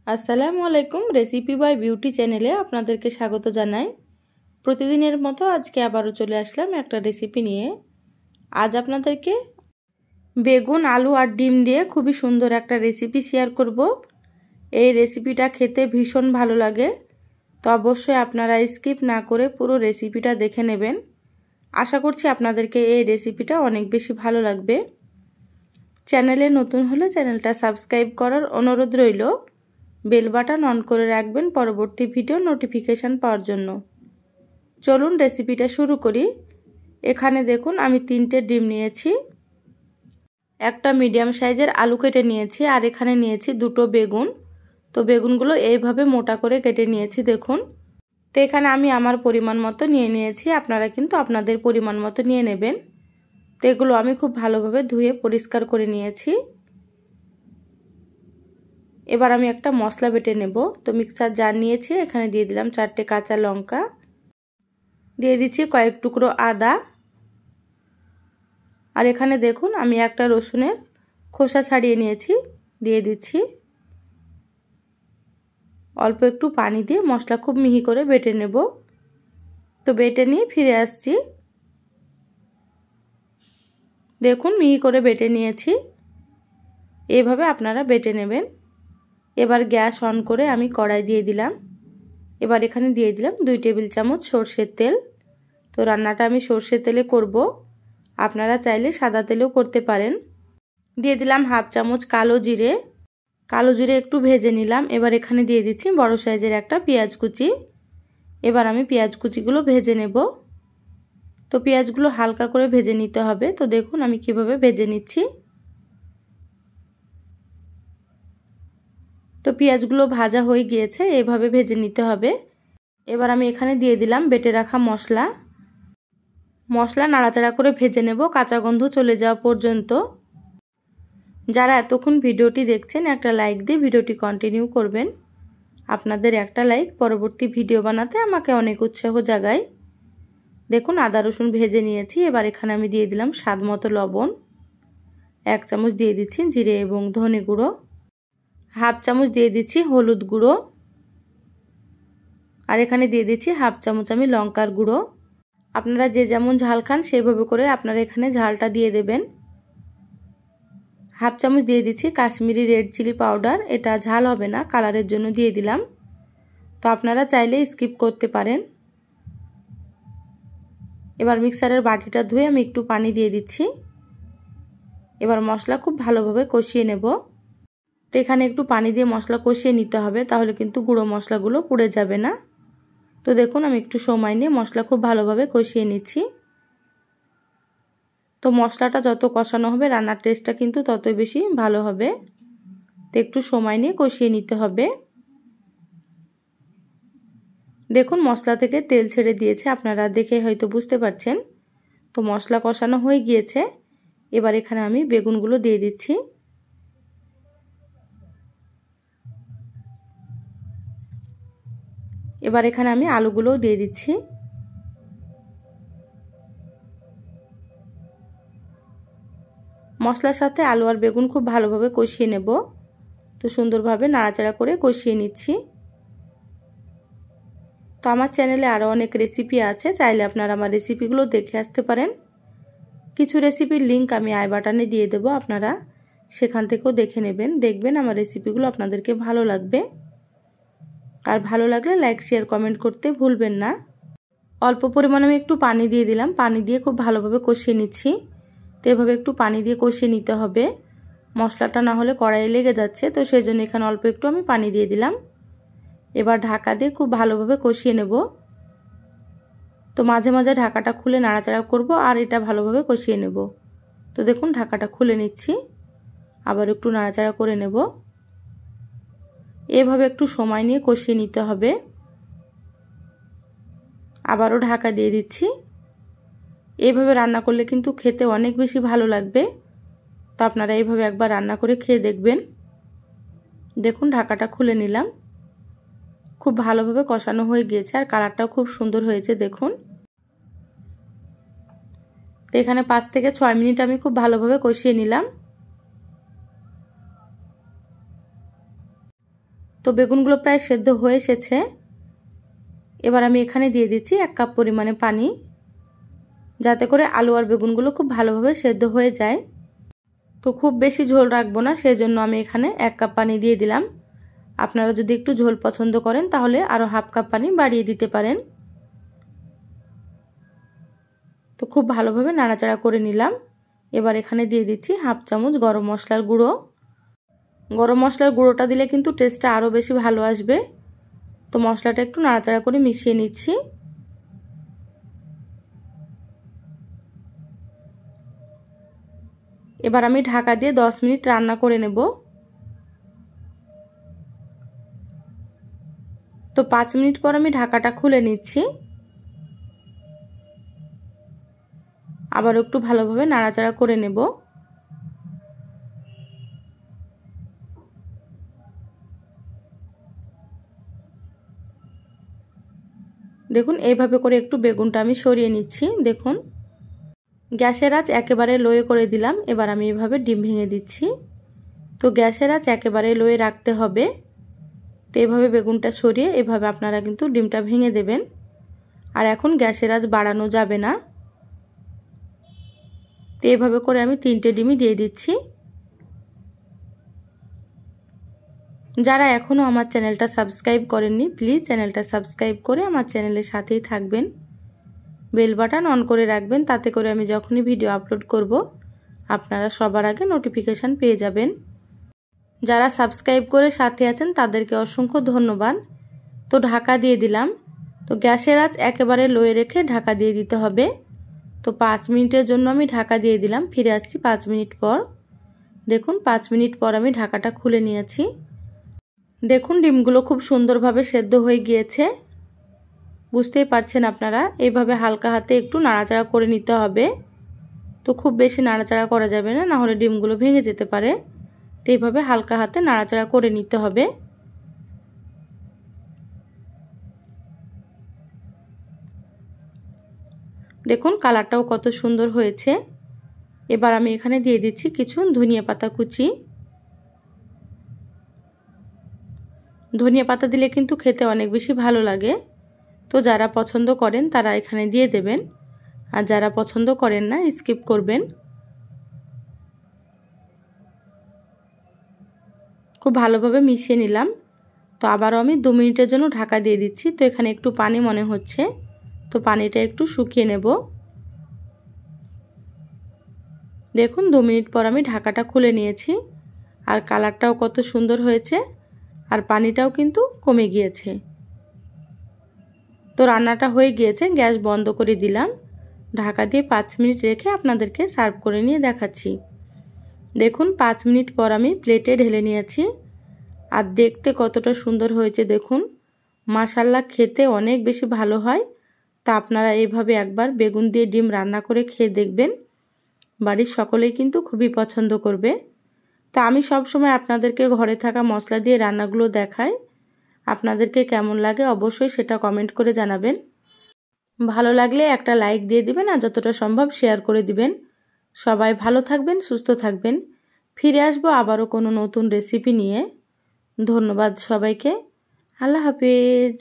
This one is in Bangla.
আসসালামু আলাইকুম। রেসিপি বাই বিউটি চ্যানেলে আপনাদেরকে স্বাগত জানাই। প্রতিদিনের মতো আজকে আবারও চলে আসলাম একটা রেসিপি নিয়ে। আজ আপনাদেরকে বেগুন, আলু আর ডিম দিয়ে খুবই সুন্দর একটা রেসিপি শেয়ার করব। এই রেসিপিটা খেতে ভীষণ ভালো লাগে, তো অবশ্যই আপনারা স্কিপ না করে পুরো রেসিপিটা দেখে নেবেন। আশা করছি আপনাদেরকে এই রেসিপিটা অনেক বেশি ভালো লাগবে। চ্যানেলে নতুন হলে চ্যানেলটা সাবস্ক্রাইব করার অনুরোধ রইল। বেল বাটন অন করে রাখবেন পরবর্তী ভিডিও নোটিফিকেশান পাওয়ার জন্য। চলুন রেসিপিটা শুরু করি। এখানে দেখুন আমি 3টে ডিম নিয়েছি, একটা মিডিয়াম সাইজের আলু কেটে নিয়েছি, আর এখানে নিয়েছি 2টো বেগুন। তো বেগুনগুলো এইভাবে মোটা করে কেটে নিয়েছি দেখুন। তো এখানে আমি আমার পরিমাণ মতো নিয়ে নিয়েছি, আপনারা কিন্তু আপনাদের পরিমাণ মতো নিয়ে নেবেন। তো এগুলো আমি খুব ভালোভাবে ধুয়ে পরিষ্কার করে নিয়েছি। এবার আমি একটা মশলা বেটে নেব। তো মিক্সার জার নিয়েছি, এখানে দিয়ে দিলাম 4টে কাঁচা লঙ্কা, দিয়ে দিচ্ছি কয়েক টুকরো আদা, আর এখানে দেখুন আমি একটা রসুনের খোসা ছাড়িয়ে নিয়েছি, দিয়ে দিচ্ছি। অল্প একটু পানি দিয়ে মশলা খুব মিহি করে বেটে নেব। তো বেটে নিয়ে ফিরে আসছি। দেখুন মিহি করে বেটে নিয়েছি, এইভাবে আপনারা বেটে নেবেন। এবার গ্যাস অন করে আমি কড়াই দিয়ে দিলাম। এবার এখানে দিয়ে দিলাম 2 টেবিল চামচ সরষের তেল। তো রান্নাটা আমি সরষের তেলে করব, আপনারা চাইলে সাদা তেলেও করতে পারেন। দিয়ে দিলাম হাফ চামচ কালো জিরে। কালো জিরে একটু ভেজে নিলাম। এবার এখানে দিয়ে দিচ্ছি বড় সাইজের একটা পেঁয়াজ কুচি। এবার আমি পেঁয়াজ কুচিগুলো ভেজে নেব। তো পেঁয়াজগুলো হালকা করে ভেজে নিতে হবে। তো দেখুন আমি কিভাবে ভেজে নিচ্ছি। তো পেঁয়াজগুলো ভাজা হয়ে গিয়েছে, এইভাবে ভেজে নিতে হবে। এবার আমি এখানে দিয়ে দিলাম বেটে রাখা মশলা। মশলা নাড়াচাড়া করে ভেজে নেব কাঁচা গন্ধ চলে যাওয়া পর্যন্ত। যারা এতক্ষণ ভিডিওটি দেখছেন একটা লাইক দিয়ে ভিডিওটি কন্টিনিউ করবেন। আপনাদের একটা লাইক পরবর্তী ভিডিও বানাতে আমাকে অনেক উৎসাহ জাগায়। দেখুন আদা রসুন ভেজে নিয়েছি। এবার এখানে আমি দিয়ে দিলাম স্বাদ মতো লবণ, 1 চামচ দিয়ে দিচ্ছি জিরে এবং ধনে গুঁড়ো, হাফ চামচ দিয়ে দিচ্ছি হলুদ গুঁড়ো, আর এখানে দিয়ে দিচ্ছি হাফ চামচ আমি লঙ্কার গুঁড়ো। আপনারা যে যেমন ঝাল খান সেভাবে করে আপনারা এখানে ঝালটা দিয়ে দেবেন। হাফ চামচ দিয়ে দিচ্ছি কাশ্মীরি রেড চিলি পাউডার, এটা ঝাল হবে না, কালারের জন্য দিয়ে দিলাম। তো আপনারা চাইলে স্কিপ করতে পারেন। এবার মিক্সারের বাটিটা ধুয়ে আমি একটু পানি দিয়ে দিচ্ছি। এবার মশলা খুব ভালোভাবে কষিয়ে নেব। তো এখানে একটু পানি দিয়ে মশলা কষিয়ে নিতে হবে, তাহলে কিন্তু গুঁড়ো মশলাগুলো পুড়ে যাবে না। তো দেখুন আমি একটু সময় নিয়ে মশলা খুব ভালোভাবে কষিয়ে নিচ্ছি। তো মশলাটা যত কষানো হবে রান্নার টেস্টটা কিন্তু ততই বেশি ভালো হবে। তো একটু সময় নিয়ে কষিয়ে নিতে হবে। দেখুন মশলা থেকে তেল ছেড়ে দিয়েছে, আপনারা দেখে হয়তো বুঝতে পারছেন। তো মশলা কষানো হয়ে গিয়েছে। এবার এখানে আমি বেগুনগুলো দিয়ে দিচ্ছি। এবার এখানে আমি আলুগুলোও দিয়ে দিচ্ছি। মশলার সাথে আলু আর বেগুন খুব ভালোভাবে কষিয়ে নেব। তো সুন্দরভাবে নাড়াচাড়া করে কষিয়ে নিচ্ছি। তো আমার চ্যানেলে আরও অনেক রেসিপি আছে, চাইলে আপনারা আমার রেসিপিগুলো দেখে আসতে পারেন। কিছু রেসিপির লিংক আমি আই বাটনে দিয়ে দেবো, আপনারা সেখান থেকেও দেখে নেবেন। দেখবেন আমার রেসিপিগুলো আপনাদেরকে ভালো লাগবে। আর ভালো লাগলে লাইক শেয়ার কমেন্ট করতে ভুলবেন না। অল্প পরিমাণে আমি একটু পানি দিয়ে দিলাম, পানি দিয়ে খুব ভালোভাবে কষিয়ে নিচ্ছি। তো এভাবে একটু পানি দিয়ে কষিয়ে নিতে হবে, মশলাটা না হলে কড়াইয়ে লেগে যাচ্ছে। তো সেই জন্য এখানে অল্প একটু আমি পানি দিয়ে দিলাম। এবার ঢাকা দিয়ে খুব ভালোভাবে কষিয়ে নেব। তো মাঝে মাঝে ঢাকাটা খুলে নাড়াচাড়া করব আর এটা ভালোভাবে কষিয়ে নেব। তো দেখুন ঢাকাটা খুলে নিচ্ছি, আবার একটু নাড়াচাড়া করে নেব। এভাবে একটু সময় নিয়ে কষিয়ে নিতে হবে। আবারও ঢাকা দিয়ে দিচ্ছি। এইভাবে রান্না করলে কিন্তু খেতে অনেক বেশি ভালো লাগবে। তো আপনারা এইভাবে একবার রান্না করে খেয়ে দেখবেন। দেখুন ঢাকাটা খুলে নিলাম, খুব ভালোভাবে কষানো হয়ে গিয়েছে আর কালারটাও খুব সুন্দর হয়েছে দেখুন। তো এখানে 5 থেকে 6 মিনিট আমি খুব ভালোভাবে কষিয়ে নিলাম। তো তো বেগুনগুলো প্রায় সেদ্ধ হয়ে এসেছে। এবার আমি এখানে দিয়ে দিচ্ছি 1 কাপ পরিমাণে পানি, যাতে করে আলু আর বেগুনগুলো খুব ভালোভাবে সেদ্ধ হয়ে যায়। তো খুব বেশি ঝোল রাখবো না, সেজন্য আমি এখানে 1 কাপ পানি দিয়ে দিলাম। আপনারা যদি একটু ঝোল পছন্দ করেন তাহলে আরও হাফ কাপ পানি বাড়িয়ে দিতে পারেন। তো খুব ভালোভাবে নাড়াচাড়া করে নিলাম। এবার এখানে দিয়ে দিচ্ছি হাফ চামচ গরম মশলার গুঁড়ো। গরম মশলার গুঁড়োটা দিলে কিন্তু টেস্টটা আরও বেশি ভালো আসবে। তো মশলাটা একটু নাড়াচাড়া করে মিশিয়ে নিচ্ছি। এবার আমি ঢাকা দিয়ে 10 মিনিট রান্না করে নেব। তো 5 মিনিট পর আমি ঢাকাটা খুলে নিচ্ছি। আবার একটু ভালোভাবে নাড়াচাড়া করে নেব। দেখুন এইভাবে করে একটু বেগুনটা আমি সরিয়ে নিচ্ছি। দেখুন গ্যাসের আঁচ একেবারে লোয়ে করে দিলাম। এবার আমি এভাবে ডিম ভেঙে দিচ্ছি। তো গ্যাসের আঁচ একেবারে লোয়ে রাখতে হবে। তো এভাবে বেগুনটা সরিয়ে এভাবে আপনারা কিন্তু ডিমটা ভেঙে দেবেন। আর এখন গ্যাসের আঁচ বাড়ানো যাবে না। তো এভাবে করে আমি 3টে ডিমই দিয়ে দিচ্ছি। যারা এখনও আমার চ্যানেলটা সাবস্ক্রাইব করেননি প্লিজ চ্যানেলটা সাবস্ক্রাইব করে আমার চ্যানেলের সাথেই থাকবেন। বেল বাটন অন করে রাখবেন, তাতে করে আমি যখনই ভিডিও আপলোড করব আপনারা সবার আগে নোটিফিকেশান পেয়ে যাবেন। যারা সাবস্ক্রাইব করে সাথে আছেন তাদেরকে অসংখ্য ধন্যবাদ। তো ঢাকা দিয়ে দিলাম। তো গ্যাসের আঁচ একেবারে লোয়ে রেখে ঢাকা দিয়ে দিতে হবে। তো 5 মিনিটের জন্য আমি ঢাকা দিয়ে দিলাম। ফিরে আসছি 5 মিনিট পর। দেখুন 5 মিনিট পর আমি ঢাকাটা খুলে নিয়েছি। দেখুন ডিমগুলো খুব সুন্দরভাবে সেদ্ধ হয়ে গিয়েছে। বুঝতেই পারছেন আপনারা, এইভাবে হালকা হাতে একটু নাড়াচাড়া করে নিতে হবে। তো খুব বেশি নাড়াচাড়া করা যাবে না, নাহলে ডিমগুলো ভেঙে যেতে পারে। তো এইভাবে হালকা হাতে নাড়াচাড়া করে নিতে হবে। দেখুন কালারটাও কত সুন্দর হয়েছে। এবার আমি এখানে দিয়ে দিচ্ছি কিছু ধনিয়া পাতা কুচি। ধনিয়া পাতা দিলে কিন্তু খেতে অনেক বেশি ভালো লাগে। তো যারা পছন্দ করেন তারা এখানে দিয়ে দেবেন, আর যারা পছন্দ করেন না স্কিপ করবেন। খুব ভালোভাবে মিশিয়ে নিলাম। তো আবারও আমি 2 মিনিটের জন্য ঢাকা দিয়ে দিচ্ছি। তো এখানে একটু পানি মনে হচ্ছে, তো পানিটা একটু শুকিয়ে নেব। দেখুন 2 মিনিট পর আমি ঢাকাটা খুলে নিয়েছি। আর কালারটাও কত সুন্দর হয়েছে, আর পানিটাও কিন্তু কমে গিয়েছে। তো রান্নাটা হয়ে গিয়েছে, গ্যাস বন্ধ করে দিলাম। ঢাকা দিয়ে 5 মিনিট রেখে আপনাদেরকে সার্ভ করে নিয়ে দেখাচ্ছি। দেখুন 5 মিনিট পর আমি প্লেটে ঢেলে নিয়েছি। আর দেখতে কতটা সুন্দর হয়েছে দেখুন। মাশাআল্লাহ খেতে অনেক বেশি ভালো হয়। তা আপনারা এইভাবে একবার বেগুন দিয়ে ডিম রান্না করে খেয়ে দেখবেন। বাড়ির সকলেই কিন্তু খুবই পছন্দ করবে। তা আমি সব সময় আপনাদেরকে ঘরে থাকা মশলা দিয়ে রান্নাগুলো দেখাই। আপনাদেরকে কেমন লাগে অবশ্যই সেটা কমেন্ট করে জানাবেন। ভালো লাগলে একটা লাইক দিয়ে দিবেন, আর যতটা সম্ভব শেয়ার করে দিবেন। সবাই ভালো থাকবেন, সুস্থ থাকবেন। ফিরে আসবো আবারও কোনো নতুন রেসিপি নিয়ে। ধন্যবাদ সবাইকে। আল্লাহ হাফেজ।